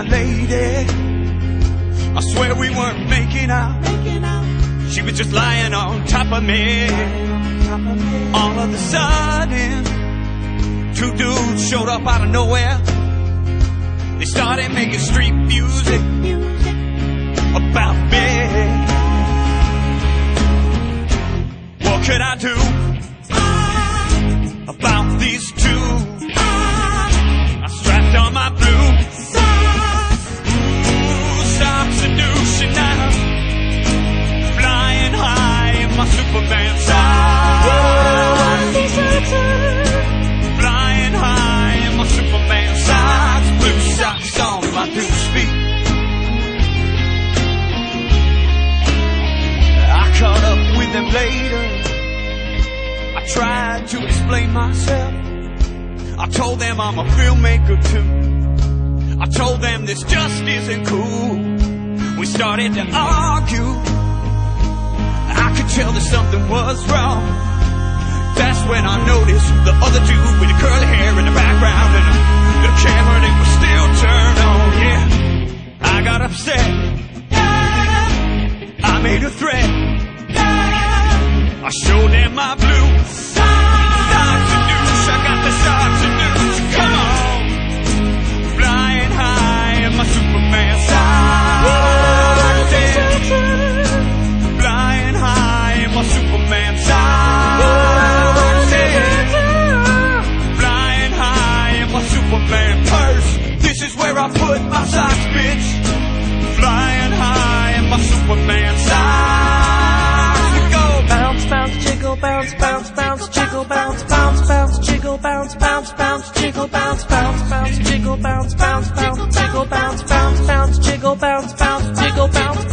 my lady. I swear we weren't making out. She was just lying on top of me. All of a sudden, two dudes showed up out of nowhere. They started making street music about me. What could I do about these two? I strapped on my blue stop seduction now, flying high in my Superman socks. Flying high in my Superman socks, blue socks on my dude's feet. I caught up with them later. I tried to explain myself. I told them I'm a filmmaker too. I told them this just isn't cool. We started to argue. I could tell that something was wrong. That's when I noticed the other dude with the curly hair in the background and the camera that was still turned on. Yeah, I got upset. I made a threat. I showed them my blue socks and douche. I got the socks and douche. Come on, flying high in my Superman socks. Flying high in my Superman socks. Flying high in my Superman purse. This is where I put my socks, bitch. Flying high in my Superman socks. We go bounce, bounce, jiggle, bounce, bounce, bounce, jiggle, bounce, bounce, bounce, jiggle, bounce, bounce, bounce, jiggle, bounce, bounce, bounce, jiggle, bounce, bounce, bounce, jiggle, bounce, bounce, bounce, jiggle, bounce, bounce, jiggle, bounce.